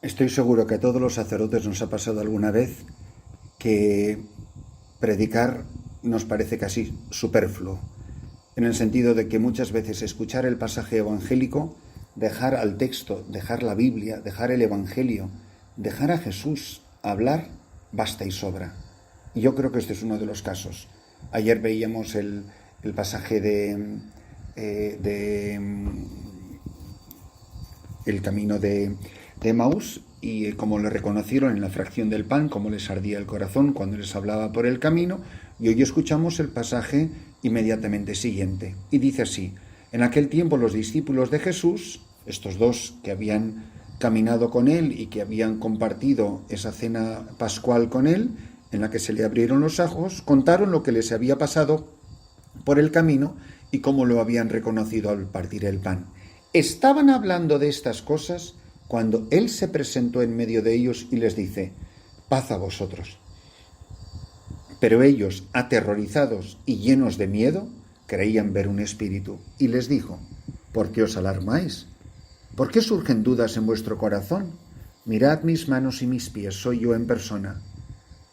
Estoy seguro que a todos los sacerdotes nos ha pasado alguna vez que predicar nos parece casi superfluo, en el sentido de que muchas veces escuchar el pasaje evangélico, dejar al texto, dejar la Biblia, dejar el Evangelio, dejar a Jesús hablar, basta y sobra. Y yo creo que este es uno de los casos. Ayer veíamos el pasaje de el camino de Emaús, y cómo le reconocieron en la fracción del pan, cómo les ardía el corazón cuando les hablaba por el camino. Y hoy escuchamos el pasaje inmediatamente siguiente, y dice así: en aquel tiempo los discípulos de Jesús, estos dos que habían caminado con él y que habían compartido esa cena pascual con él, en la que se le abrieron los ojos, contaron lo que les había pasado por el camino y cómo lo habían reconocido al partir el pan. Estaban hablando de estas cosas cuando él se presentó en medio de ellos y les dice: paz a vosotros. Pero ellos, aterrorizados y llenos de miedo, creían ver un espíritu, y les dijo: ¿por qué os alarmáis? ¿Por qué surgen dudas en vuestro corazón? Mirad mis manos y mis pies, soy yo en persona.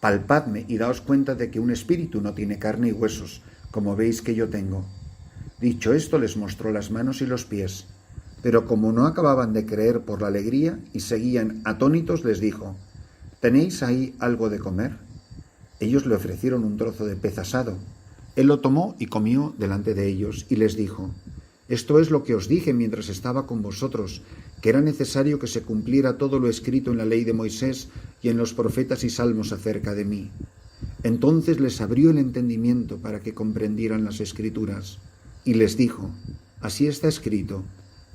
Palpadme y daos cuenta de que un espíritu no tiene carne y huesos, como veis que yo tengo. Dicho esto, les mostró las manos y los pies. Pero como no acababan de creer por la alegría y seguían atónitos, les dijo: ¿tenéis ahí algo de comer? Ellos le ofrecieron un trozo de pez asado. Él lo tomó y comió delante de ellos, y les dijo: esto es lo que os dije mientras estaba con vosotros, que era necesario que se cumpliera todo lo escrito en la ley de Moisés y en los profetas y salmos acerca de mí. Entonces les abrió el entendimiento para que comprendieran las Escrituras, y les dijo: así está escrito: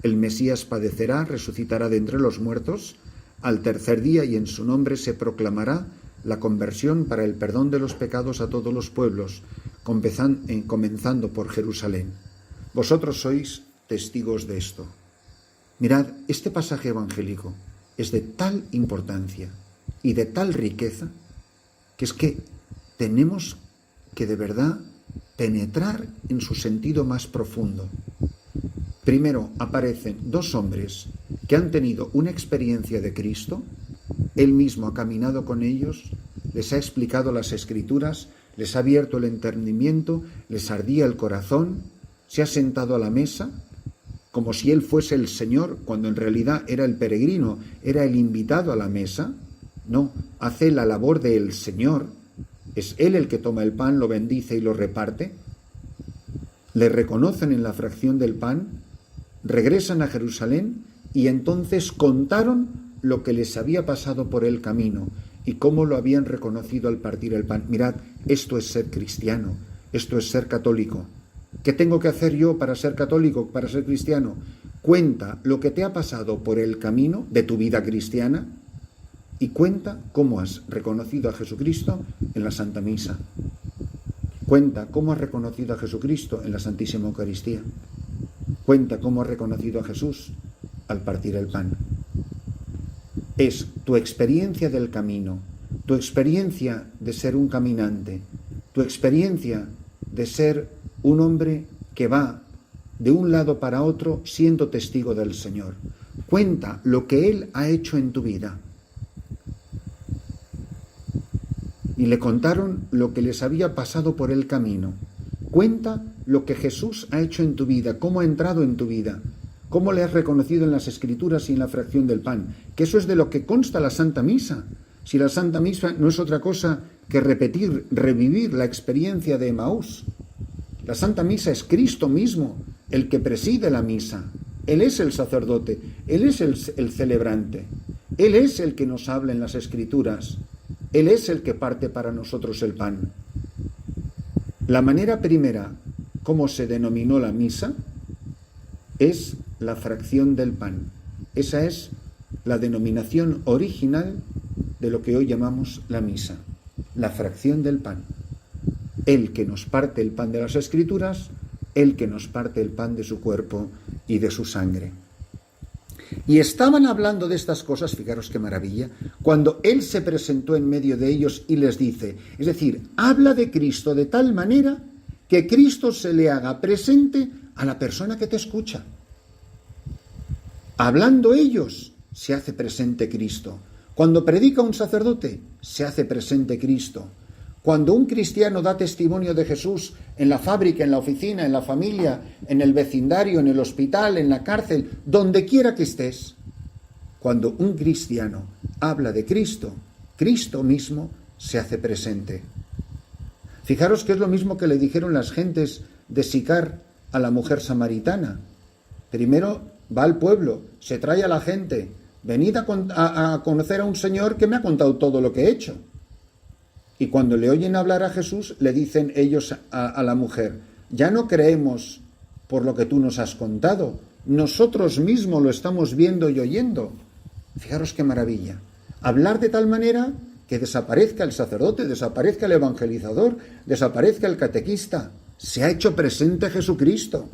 el Mesías padecerá, resucitará de entre los muertos al tercer día, y en su nombre se proclamará la conversión para el perdón de los pecados a todos los pueblos, comenzando por Jerusalén. Vosotros sois testigos de esto. Mirad, este pasaje evangélico es de tal importancia y de tal riqueza que es que tenemos que de verdad penetrar en su sentido más profundo. Primero aparecen dos hombres que han tenido una experiencia de Cristo. Él mismo ha caminado con ellos, les ha explicado las Escrituras, les ha abierto el entendimiento, les ardía el corazón, se ha sentado a la mesa como si él fuese el Señor, cuando en realidad era el peregrino, era el invitado a la mesa. No, hace la labor del Señor. Es él el que toma el pan, lo bendice y lo reparte. Le reconocen en la fracción del pan, regresan a Jerusalén y entonces contaron lo que les había pasado por el camino y cómo lo habían reconocido al partir el pan. Mirad, esto es ser cristiano, esto es ser católico. ¿Qué tengo que hacer yo para ser católico, para ser cristiano? Cuenta lo que te ha pasado por el camino de tu vida cristiana y cuenta cómo has reconocido a Jesucristo en la Santa Misa. Cuenta cómo has reconocido a Jesucristo en la Santísima Eucaristía. Cuenta cómo has reconocido a Jesús al partir el pan. Es tu experiencia del camino, tu experiencia de ser un caminante, tu experiencia de ser un hombre que va de un lado para otro siendo testigo del Señor. Cuenta lo que Él ha hecho en tu vida. Y le contaron lo que les había pasado por el camino. Cuenta lo que Jesús ha hecho en tu vida, cómo ha entrado en tu vida, cómo le has reconocido en las Escrituras y en la fracción del pan, que eso es de lo que consta la Santa Misa. Si la Santa Misa no es otra cosa que repetir, revivir la experiencia de Emaús. La Santa Misa es Cristo mismo el que preside la misa. Él es el sacerdote, Él es el celebrante, Él es el que nos habla en las Escrituras, Él es el que parte para nosotros el pan. La manera primera, como se denominó la misa, es la fracción del pan. Esa es la denominación original de lo que hoy llamamos la misa, la fracción del pan. Él que nos parte el pan de las Escrituras, Él que nos parte el pan de su cuerpo y de su sangre. Y estaban hablando de estas cosas, fijaros qué maravilla, cuando Él se presentó en medio de ellos y les dice, es decir, habla de Cristo de tal manera que Cristo se le haga presente a la persona que te escucha. Hablando ellos, se hace presente Cristo. Cuando predica un sacerdote, se hace presente Cristo. Cuando un cristiano da testimonio de Jesús en la fábrica, en la oficina, en la familia, en el vecindario, en el hospital, en la cárcel, donde quiera que estés, cuando un cristiano habla de Cristo, Cristo mismo se hace presente. Fijaros que es lo mismo que le dijeron las gentes de Sicar a la mujer samaritana. Primero va al pueblo, se trae a la gente, venid a conocer a un señor que me ha contado todo lo que he hecho. Y cuando le oyen hablar a Jesús, le dicen ellos a la mujer, ya no creemos por lo que tú nos has contado, nosotros mismos lo estamos viendo y oyendo. Fijaros qué maravilla. Hablar de tal manera que desaparezca el sacerdote, desaparezca el evangelizador, desaparezca el catequista. Se ha hecho presente Jesucristo.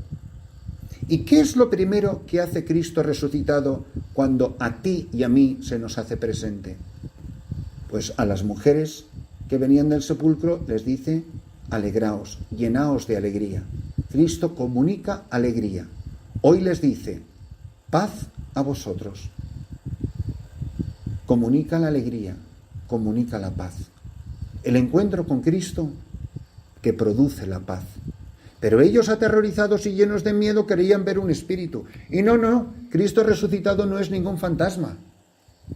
¿Y qué es lo primero que hace Cristo resucitado cuando a ti y a mí se nos hace presente? Pues a las mujeres que venían del sepulcro les dice, alegraos, llenaos de alegría. Cristo comunica alegría. Hoy les dice, paz a vosotros. Comunica la alegría, comunica la paz. El encuentro con Cristo que produce la paz. Pero ellos, aterrorizados y llenos de miedo, querían ver un espíritu. Y no, Cristo resucitado no es ningún fantasma.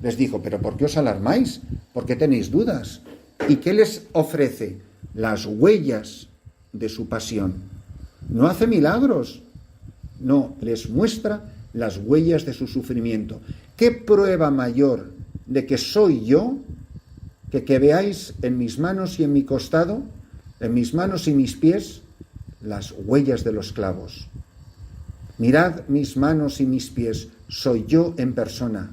Les dijo, ¿pero por qué os alarmáis? ¿Por qué tenéis dudas? ¿Y qué les ofrece? Las huellas de su pasión. No hace milagros. No, les muestra las huellas de su sufrimiento. ¿Qué prueba mayor de que soy yo que veáis en mis manos y en mi costado, en mis manos y mis pies, las huellas de los clavos? Mirad mis manos y mis pies, soy yo en persona.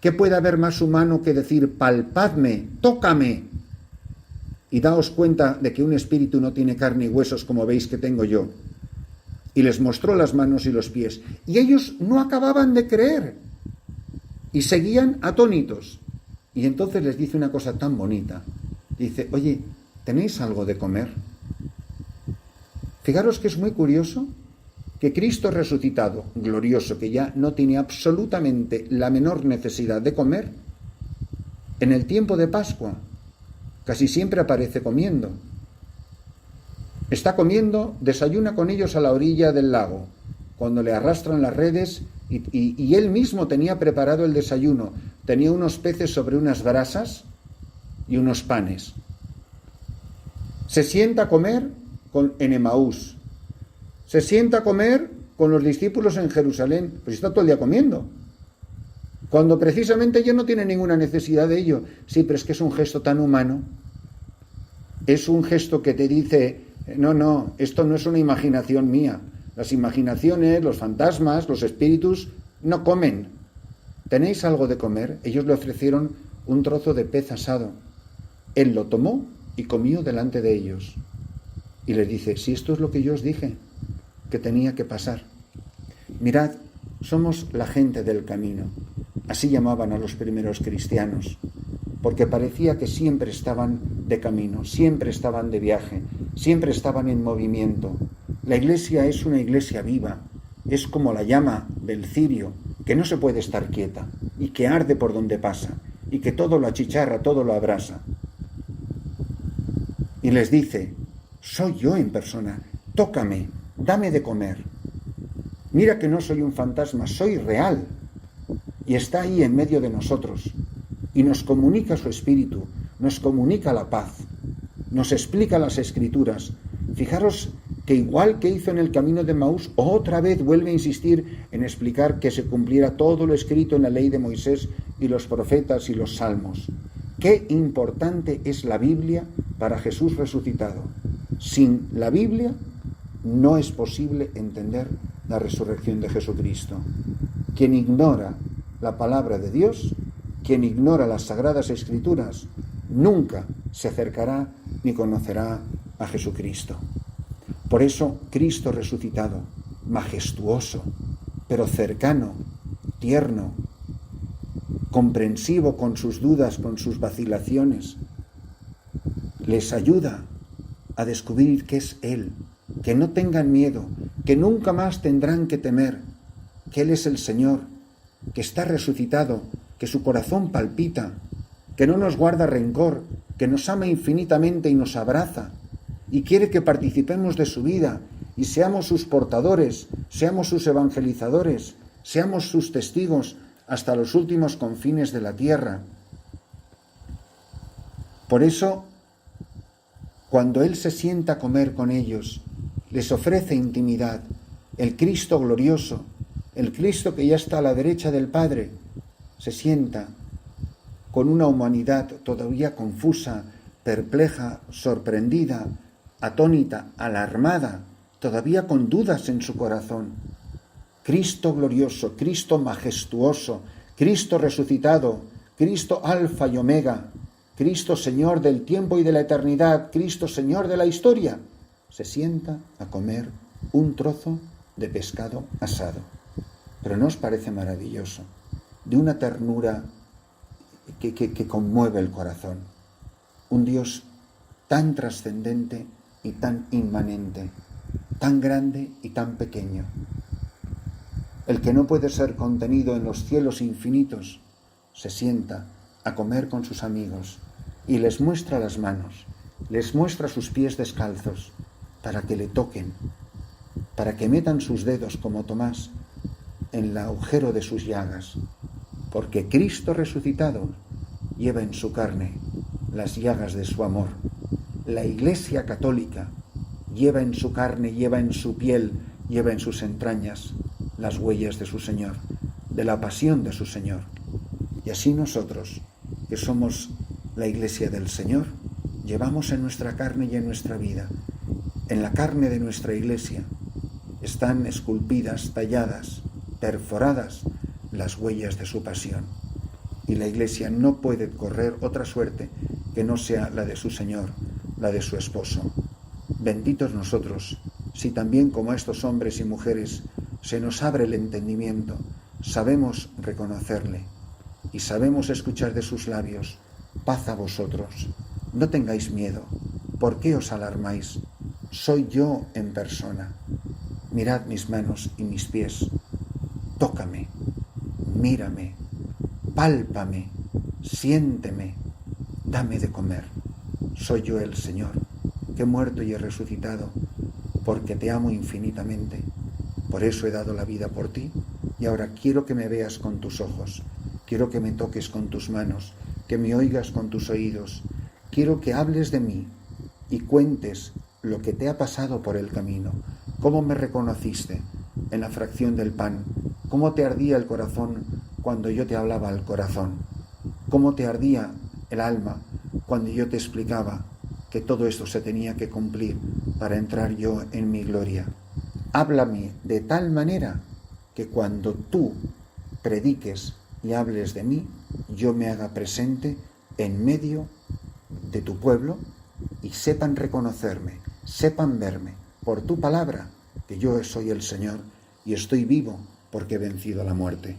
¿Qué puede haber más humano que decir, palpadme, tócame? Y daos cuenta de que un espíritu no tiene carne y huesos como veis que tengo yo. Y les mostró las manos y los pies. Y ellos no acababan de creer. Y seguían atónitos. Y entonces les dice una cosa tan bonita. Dice, oye, ¿tenéis algo de comer? Fijaros que es muy curioso que Cristo resucitado, glorioso, que ya no tiene absolutamente la menor necesidad de comer, en el tiempo de Pascua casi siempre aparece comiendo. Está comiendo, desayuna con ellos a la orilla del lago, cuando le arrastran las redes y él mismo tenía preparado el desayuno. Tenía unos peces sobre unas brasas y unos panes. Se sienta a comer en Emaús. Se sienta a comer con los discípulos en Jerusalén. Pues está todo el día comiendo. Cuando precisamente ellos no tienen ninguna necesidad de ello. Sí, pero es que es un gesto tan humano. Es un gesto que te dice, no, esto no es una imaginación mía. Las imaginaciones, los fantasmas, los espíritus, no comen. ¿Tenéis algo de comer? Ellos le ofrecieron un trozo de pez asado. Él lo tomó y comió delante de ellos. Y les dice, si esto es lo que yo os dije, que tenía que pasar. Mirad, somos la gente del camino. Así llamaban a los primeros cristianos, porque parecía que siempre estaban de camino, siempre estaban de viaje, siempre estaban en movimiento. La iglesia es una iglesia viva, es como la llama del cirio, que no se puede estar quieta y que arde por donde pasa y que todo lo achicharra, todo lo abrasa. Y les dice, soy yo en persona, tócame, dame de comer. Mira que no soy un fantasma, soy real. Y está ahí en medio de nosotros. Y nos comunica su espíritu, nos comunica la paz, nos explica las escrituras. Fijaros que igual que hizo en el camino de Emaús, otra vez vuelve a insistir en explicar que se cumpliera todo lo escrito en la ley de Moisés y los profetas y los salmos. Qué importante es la Biblia para Jesús resucitado. Sin la Biblia no es posible entender la resurrección de Jesucristo. Quien ignora la palabra de Dios, quien ignora las sagradas escrituras, nunca se acercará ni conocerá a Jesucristo. Por eso, Cristo resucitado, majestuoso, pero cercano, tierno, comprensivo con sus dudas, con sus vacilaciones, les ayuda a descubrir que es Él, que no tengan miedo, que nunca más tendrán que temer, que Él es el Señor, que está resucitado, que su corazón palpita, que no nos guarda rencor, que nos ama infinitamente y nos abraza, y quiere que participemos de su vida y seamos sus portadores, seamos sus evangelizadores, seamos sus testigos hasta los últimos confines de la tierra. Por eso, cuando Él se sienta a comer con ellos, les ofrece intimidad, el Cristo glorioso, el Cristo que ya está a la derecha del Padre, se sienta con una humanidad todavía confusa, perpleja, sorprendida, atónita, alarmada, todavía con dudas en su corazón. Cristo glorioso, Cristo majestuoso, Cristo resucitado, Cristo alfa y omega, Cristo Señor del tiempo y de la eternidad, Cristo Señor de la historia, se sienta a comer un trozo de pescado asado. Pero ¿no os parece maravilloso? De una ternura que conmueve el corazón. Un Dios tan trascendente y tan inmanente, tan grande y tan pequeño. El que no puede ser contenido en los cielos infinitos, se sienta a comer con sus amigos y les muestra las manos, les muestra sus pies descalzos para que le toquen, para que metan sus dedos como Tomás en el agujero de sus llagas, porque Cristo resucitado lleva en su carne las llagas de su amor. La Iglesia católica lleva en su carne, lleva en su piel, lleva en sus entrañas las huellas de su Señor, de la pasión de su Señor. Y así nosotros, que somos la Iglesia del Señor, llevamos en nuestra carne y en nuestra vida. En la carne de nuestra Iglesia están esculpidas, talladas, perforadas las huellas de su pasión. Y la Iglesia no puede correr otra suerte que no sea la de su Señor, la de su esposo. Benditos nosotros, si también como estos hombres y mujeres se nos abre el entendimiento, sabemos reconocerle y sabemos escuchar de sus labios: paz a vosotros, no tengáis miedo, ¿por qué os alarmáis? Soy yo en persona. Mirad mis manos y mis pies, tócame, mírame, pálpame, siénteme, dame de comer. Soy yo el Señor, que he muerto y he resucitado, porque te amo infinitamente. Por eso he dado la vida por ti, y ahora quiero que me veas con tus ojos, quiero que me toques con tus manos, que me oigas con tus oídos, quiero que hables de mí y cuentes lo que te ha pasado por el camino, cómo me reconociste en la fracción del pan, cómo te ardía el corazón cuando yo te hablaba al corazón, cómo te ardía el alma cuando yo te explicaba que todo esto se tenía que cumplir para entrar yo en mi gloria. Háblame de tal manera que cuando tú prediques y hables de mí, yo me haga presente en medio de tu pueblo y sepan reconocerme, sepan verme por tu palabra, que yo soy el Señor y estoy vivo porque he vencido la muerte.